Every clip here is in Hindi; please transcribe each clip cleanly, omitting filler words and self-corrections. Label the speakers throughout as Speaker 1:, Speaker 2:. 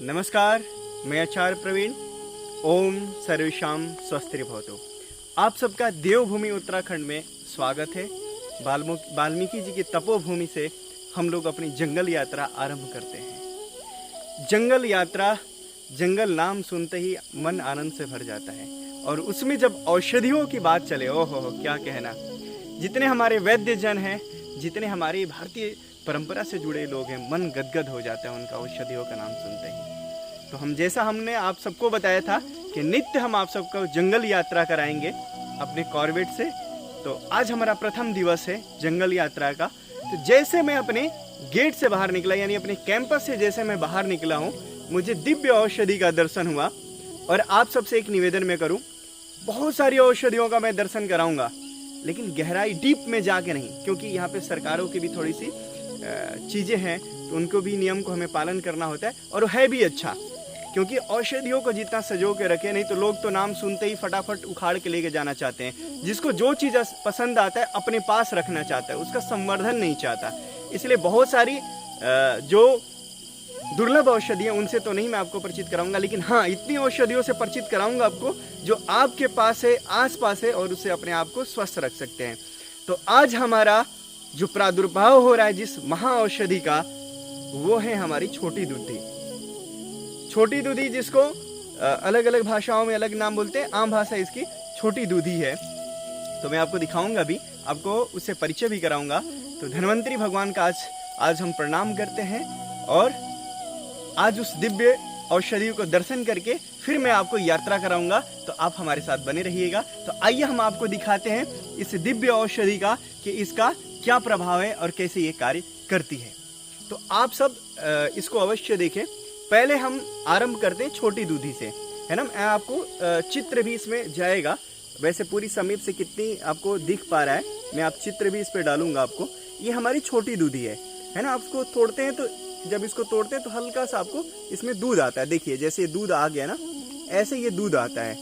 Speaker 1: नमस्कार, मैं आचार्य प्रवीण। ओम सर्वेशाम स्वस्ति भवतु। आप सबका देवभूमि उत्तराखंड में स्वागत है। वाल्मीकि जी की तपोभूमि से हम लोग अपनी जंगल यात्रा आरंभ करते हैं। जंगल यात्रा, जंगल नाम सुनते ही मन आनंद से भर जाता है, और उसमें जब औषधियों की बात चले, ओहो क्या कहना। जितने हमारे वैद्य जन हैं, जितने हमारी भारतीय परंपरा से जुड़े लोग हैं, मन गदगद हो जाता है उनका औषधियों का नाम सुनते ही। तो हमने आप सबको बताया था कि नित्य हम आप सबको जंगल यात्रा कराएंगे अपने कॉर्बेट से। तो आज हमारा प्रथम दिवस है जंगल यात्रा का। तो जैसे मैं अपने गेट से बाहर निकला, यानी अपने कैंपस से जैसे मैं बाहर निकला हूँ, मुझे दिव्य औषधि का दर्शन हुआ। और आप सबसे एक निवेदन मैं करूँ, बहुत सारी औषधियों का मैं दर्शन कराऊंगा, लेकिन गहराई डीप में जाके नहीं, क्योंकि यहाँ पे सरकारों की भी थोड़ी सी चीज़ें हैं, तो उनको भी नियम को हमें पालन करना होता है। और है भी अच्छा, क्योंकि औषधियों को जितना सजो के रखे, नहीं तो लोग तो नाम सुनते ही फटाफट उखाड़ के लेके जाना चाहते हैं। जिसको जो चीज़ पसंद आता है अपने पास रखना चाहता है, उसका संवर्धन नहीं चाहता। इसलिए बहुत सारी जो दुर्लभ औषधियाँ, उनसे तो नहीं मैं आपको परिचित कराऊंगा, लेकिन हाँ, इतनी औषधियों से परिचित कराऊंगा आपको जो आपके पास है, आस पास है, और उससे अपने आप को स्वस्थ रख सकते हैं। तो आज हमारा जो प्रादुर्भाव हो रहा है जिस महा औषधि का, वो है हमारी छोटी दूधी। छोटी दूधी, जिसको अलग अलग भाषाओं में अलग नाम बोलते हैं, आम भाषा इसकी छोटी दूधी है। तो मैं आपको दिखाऊंगा भी, आपको उससे परिचय भी कराऊंगा। तो धन्वंतरी भगवान का आज हम प्रणाम करते हैं, और आज उस दिव्य औषधि को दर्शन करके फिर मैं आपको यात्रा कराऊंगा। तो आप हमारे साथ बने रहिएगा। तो आइए हम आपको दिखाते हैं इस दिव्य औषधि का कि इसका क्या प्रभाव है और कैसे ये कार्य करती है। तो आप सब इसको अवश्य देखें। पहले हम आरंभ करते हैं छोटी दूधी से, है ना। मैं आपको चित्र भी इसमें जाएगा, वैसे पूरी समीप से कितनी आपको दिख पा रहा है, मैं आप चित्र भी इस पे डालूंगा आपको। ये हमारी छोटी दूधी है ना। आप इसको तोड़ते हैं, तो जब इसको तोड़ते हैं तो हल्का सा आपको इसमें दूध आता है। देखिए, जैसे दूध आ गया ना, ऐसे ये दूध आता है।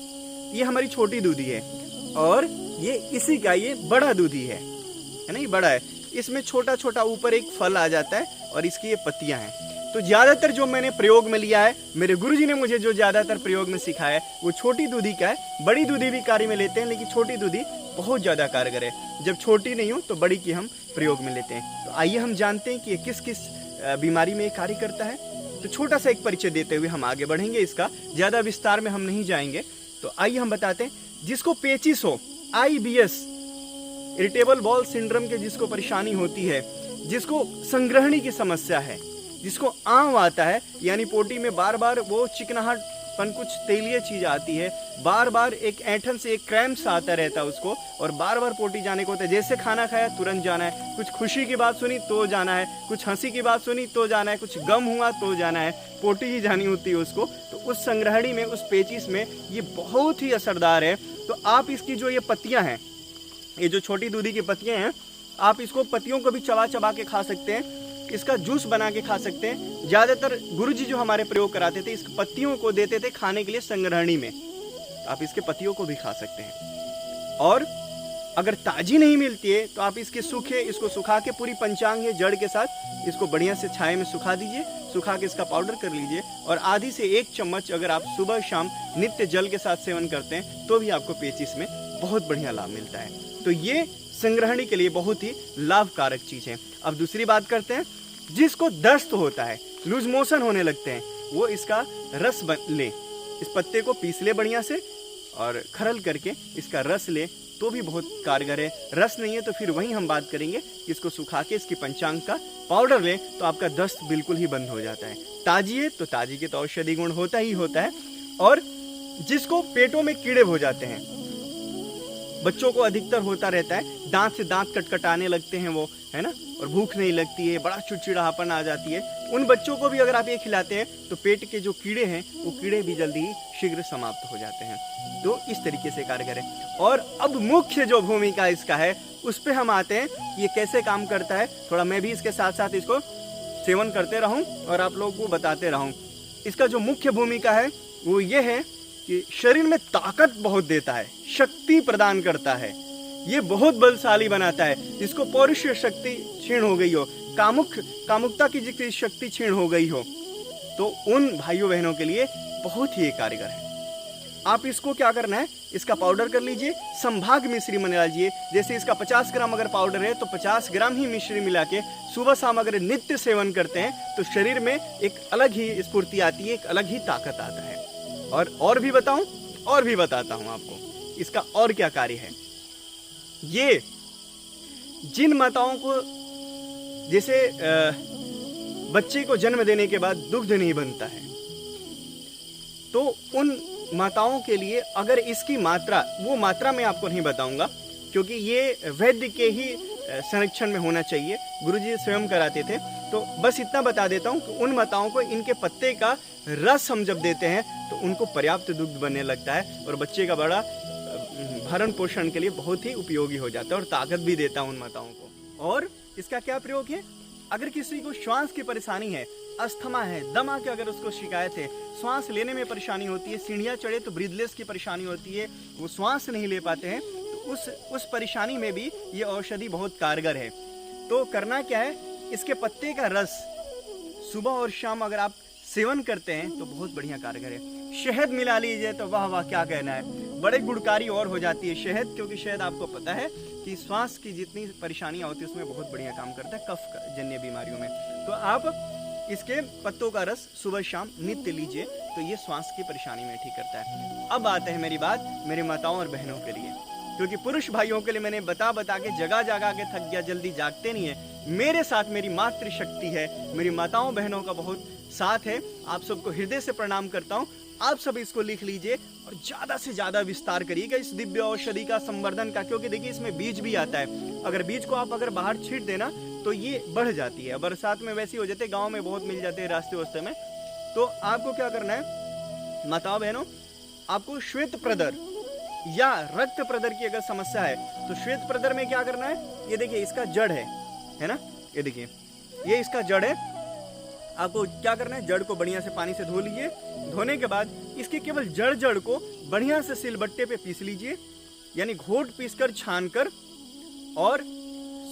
Speaker 1: ये हमारी छोटी दूधी है, और ये इसी का ये बड़ा दूधी है ना। ये बड़ा है, इसमें छोटा छोटा ऊपर एक फल आ जाता है, और इसकी ये पत्तियां हैं। तो ज्यादातर जो मैंने प्रयोग में लिया है, मेरे गुरुजी ने मुझे जो ज्यादातर प्रयोग में सिखाया है, वो छोटी दूधी का है। बड़ी दूधी भी कार्य में लेते हैं, लेकिन छोटी दूधी बहुत ज्यादा कारगर है। जब छोटी नहीं हो तो बड़ी की हम प्रयोग में लेते हैं। तो आइए हम जानते हैं कि ये किस किस बीमारी में कार्य करता है। तो छोटा सा एक परिचय देते हुए हम आगे बढ़ेंगे, इसका ज्यादा विस्तार में हम नहीं जाएंगे। तो आइए हम बताते हैं, जिसको पेचिस हो, IBS, इरिटेबल बाउल सिंड्रोम के जिसको परेशानी होती है, जिसको संग्रहणी की समस्या है, जिसको आंव आता है, यानी पोटी में बार बार वो चिकनाहटपन, कुछ तेलीय चीज आती है, बार बार एक ऐंठन से एक क्रैम्प्स आता रहता है उसको, और बार बार पोटी जाने को होता है। जैसे खाना खाया तुरंत जाना है, कुछ खुशी की बात सुनी तो जाना है, कुछ हंसी की बात सुनी तो जाना है, कुछ गम हुआ तो जाना है, पोटी ही जानी होती है उसको। तो उस संग्रहणी में, उस पेचिस में ये बहुत ही असरदार है। तो आप इसकी जो ये पत्तियां हैं, ये जो छोटी दूधी की पत्तियां हैं, आप इसको पत्तियों को भी चबा चबा के खा सकते हैं, इसका जूस बना के खा सकते हैं। ज्यादातर गुरुजी जो हमारे प्रयोग कराते थे, इस पत्तियों को देते थे खाने के लिए संग्रहणी में। आप इसके पत्तियों को भी खा सकते हैं। और अगर ताजी नहीं मिलती है तो आप इसको सुखा के, पूरी पंचांग है जड़ के साथ, इसको बढ़िया से छाये में सुखा दीजिए। सुखा के इसका पाउडर कर लीजिए, और आधी से 1 चम्मच अगर आप सुबह शाम नित्य जल के साथ सेवन करते हैं, तो भी आपको पेचिस में बहुत बढ़िया लाभ मिलता है। तो ये संग्रहणी के लिए बहुत ही लाभकारक चीज है। अब दूसरी बात करते हैं, जिसको दस्त होता है, लूज मोशन होने लगते हैं, वो इसका रस ले। इस पत्ते को पीस ले बढ़िया से, और खरल करके इसका रस ले, तो भी बहुत कारगर है। रस नहीं है तो फिर वहीं हम बात करेंगे कि इसको सुखा के इसकी पंचांग का पाउडर ले, तो आपका दस्त बिल्कुल ही बंद हो जाता है। ताजी है तो ताजी के तो औषधि गुण होता ही होता है। और जिसको पेटों में कीड़े हो जाते हैं, बच्चों को अधिकतर होता रहता है, दांत से दांत कटकटाने लगते हैं वो, है ना, और भूख नहीं लगती है, बड़ा चिड़चिड़ापन आ जाती है। उन बच्चों को भी अगर आप ये खिलाते हैं तो पेट के जो कीड़े हैं, वो कीड़े भी जल्दी ही शीघ्र समाप्त हो जाते हैं। तो इस तरीके से कार्य है। और अब मुख्य जो भूमिका इसका है, उस पर हम आते हैं कि ये कैसे काम करता है। थोड़ा मैं भी इसके साथ साथ इसको सेवन करते रहूं और आप लोगों को बताते रहूं। इसका जो मुख्य भूमिका है वो ये है कि शरीर में ताकत बहुत देता है, शक्ति प्रदान करता है, ये बहुत बलशाली बनाता है। जिसको पौरुष शक्ति क्षीण हो गई हो, कामुकता की जितनी शक्ति क्षीण हो गई हो, तो उन भाइयों बहनों के लिए बहुत ही कारगर है। आप इसको क्या करना है, इसका पाउडर कर लीजिए, संभाग मिश्री मिला लीजिए। जैसे इसका 50 ग्राम अगर पाउडर है तो 50 ग्राम ही मिश्री मिला के सुबह शाम अगर नित्य सेवन करते हैं तो शरीर में एक अलग ही स्फूर्ति आती है, एक अलग ही ताकत आता है। और भी बताऊं, और भी बताता हूं आपको इसका और क्या कार्य है। ये जिन माताओं को जैसे बच्चे को जन्म देने के बाद दुग्ध नहीं बनता है, तो उन माताओं के लिए अगर इसकी मात्रा, वो मात्रा मैं आपको नहीं बताऊंगा क्योंकि ये वैद्य के ही संरक्षण में होना चाहिए, गुरुजी स्वयं कराते थे। तो बस इतना बता देता हूं कि उन माताओं को इनके पत्ते का रस हम जब देते हैं तो उनको पर्याप्त दुग्ध बनने लगता है और बच्चे का बड़ा भरण पोषण के लिए बहुत ही उपयोगी हो जाता है और ताकत भी देता है उन माताओं को। और इसका क्या प्रयोग है, अगर किसी को श्वास की परेशानी है, अस्थमा है, दमा की अगर उसको शिकायत है, श्वास लेने में परेशानी होती है, सीढ़ियाँ चढ़े तो ब्रीथलेस की परेशानी होती है, वो श्वास नहीं ले पाते हैं, तो उस परेशानी में भी ये औषधि बहुत कारगर है। तो करना क्या है, इसके पत्ते का रस सुबह और शाम अगर आप सेवन करते हैं तो बहुत बढ़िया कारगर है। शहद मिला लीजिए तो वाह वाह क्या कहना है, बड़े गुणकारी और हो जाती है शहद, क्योंकि शहद आपको पता है कि श्वास की जितनी परेशानियां होती है उसमें बहुत बढ़िया काम करता है, कफ जन्य बीमारियों में। तो आप इसके पत्तों का रस सुबह शाम नित्य लीजिए तो ये श्वास की परेशानी में ठीक करता है। अब आते हैं मेरी बात मेरे माताओं और बहनों के लिए, क्योंकि पुरुष भाइयों के लिए मैंने बता के जगह जगह के थक गया, जल्दी जागते नहीं है। मेरे साथ मेरी मातृशक्ति है, मेरी माताओं बहनों का बहुत साथ है। आप सबको हृदय से प्रणाम करता हूँ। आप सब इसको लिख लीजिए और ज्यादा से ज्यादा विस्तार करिएगा इस दिव्य औषधि का संवर्धन का, क्योंकि देखिए इसमें बीज भी आता है। अगर बीज को आप अगर बाहर छींट देना तो ये बढ़ जाती है, बरसात में वैसी हो जाते हैं, गाँव में बहुत मिल जाते हैं रास्ते वास्ते में। तो आपको क्या करना है माताओं बहनों, आपको श्वेत प्रदर या रक्त प्रदर की अगर समस्या है तो श्वेत प्रदर में क्या करना है, ये देखिए इसका जड़ है ना, ये देखिए ये इसका जड़ है। आपको क्या करना है, जड़ को बढ़िया से पानी से धो लीजिए। धोने के बाद इसके केवल जड़ को बढ़िया से सिलबट्टे पे पीस लीजिए, यानी घोट पीसकर छानकर, और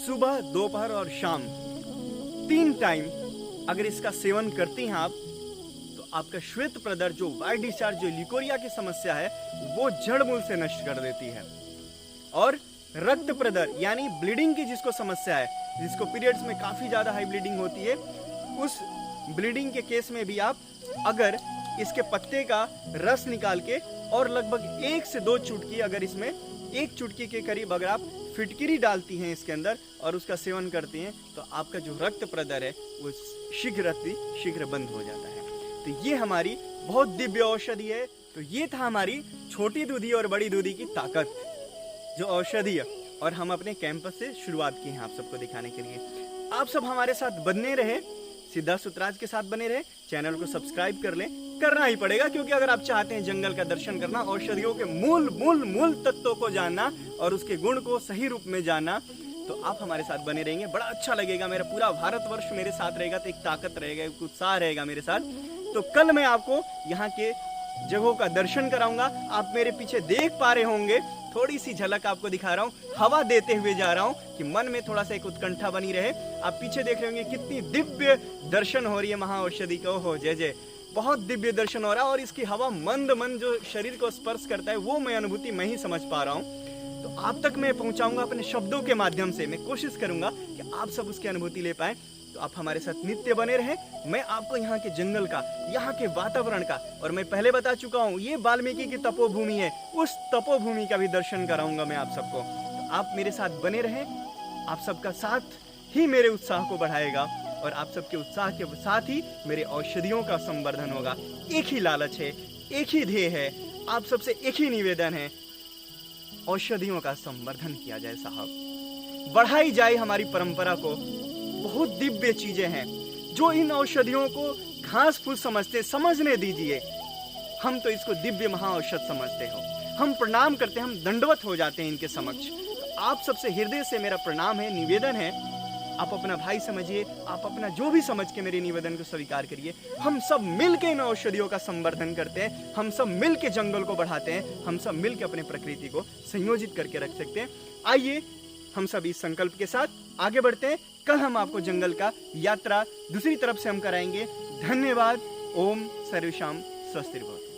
Speaker 1: सुबह दोपहर और शाम 3 टाइम अगर इसका सेवन करती हैं आप तो आपका श्वेत प्रदर जो वाइट डिस्चार्ज, जो लिकोरिया की समस्या है वो जड़ मूल से नष्ट कर देती है। और रक्त प्रदर यानी ब्लीडिंग की जिसको समस्या है, जिसको पीरियड्स में काफी ज्यादा हाई ब्लीडिंग होती है, उस ब्लीडिंग के केस में भी आप अगर इसके पत्ते का रस निकाल के और लगभग 1 से 2 चुटकी, अगर इसमें 1 चुटकी के करीब अगर आप फिटकिरी डालती हैं इसके अंदर और उसका सेवन करती हैं तो आपका जो रक्त प्रदर है वो शीघ्र बंद हो जाता है। तो ये हमारी बहुत दिव्य औषधि है। तो ये था हमारी छोटी दूधी और बड़ी दूधी की ताकत जो औषधि है, और हम अपने कैंपस से शुरुआत की है आप सबको दिखाने के लिए। आप सब हमारे साथ बने रहे, सिद्धार्थ सुतराज के साथ बने रहे, चैनल को सब्सक्राइब कर लें, करना ही पड़ेगा, क्योंकि अगर आप चाहते हैं जंगल का दर्शन करना, औषधियों के मूल तत्वों को जानना और उसके गुण को सही रूप में जानना, तो आप हमारे साथ बने रहेंगे, बड़ा अच्छा लगेगा। मेरा पूरा भारतवर्ष मेरे साथ रहेगा तो एक ताकत रहेगा, एक उत्साह रहेगा मेरे साथ। तो कल मैं आपको यहाँ के जगहों का दर्शन कराऊंगा। आप मेरे पीछे देख पा रहे होंगे, थोड़ी सी झलक आपको दिखा रहा हूँ, हवा देते हुए जा रहा हूँ कि मन में थोड़ा सा एक उत्कंठा बनी रहे। आप पीछे देख रहे होंगे कितनी दिव्य दर्शन हो रही है महाऔषधि का। हो जय जय, बहुत दिव्य दर्शन हो रहा है और इसकी हवा मंद जो शरीर को स्पर्श करता है वो मैं अनुभूति मैं ही समझ पा रहा हूँ। तो आप तक मैं पहुंचाऊंगा अपने शब्दों के माध्यम से। मैं कोशिश करूंगा कि आप सब उसकी अनुभूति ले पाए। तो आप हमारे साथ नित्य बने रहें। मैं आपको यहाँ के जंगल का, यहाँ के वातावरण का, और मैं पहले बता चुका हूँ ये वाल्मीकि की तपोभूमि है, उस तपोभूमि का भी दर्शन कराऊंगा मैं आप सबको। तो आप मेरे साथ बने रहें। आप सबका साथ ही मेरे उत्साह को बढ़ाएगा और आप सबके उत्साह के साथ ही मेरे औषधियों का संवर्धन होगा। एक ही लालच है, एक ही ध्येय है, आप सबसे एक ही निवेदन है, औषधियों का संवर्धन किया जाए साहब, बढ़ाई जाए हमारी परंपरा को। बहुत दिव्य चीजें हैं जो इन औषधियों को घास फूस समझते, समझने दीजिए। हम तो इसको दिव्य महाऔषध समझते हो, हम प्रणाम करते हैं, हम दंडवत हो जाते हैं इनके समक्ष। तो आप सबसे हृदय से मेरा प्रणाम है, निवेदन है, आप अपना भाई समझिए, आप अपना जो भी समझ के मेरे निवेदन को स्वीकार करिए। हम सब मिलके इन औषधियों का संवर्धन करते हैं, हम सब मिलके जंगल को बढ़ाते हैं, हम सब मिलके अपने प्रकृति को संयोजित करके रख सकते हैं। आइए हम सब इस संकल्प के साथ आगे बढ़ते हैं। कल हम आपको जंगल का यात्रा दूसरी तरफ से हम कराएंगे। धन्यवाद। ओम सर्वेषां स्वस्तिर्भवतु।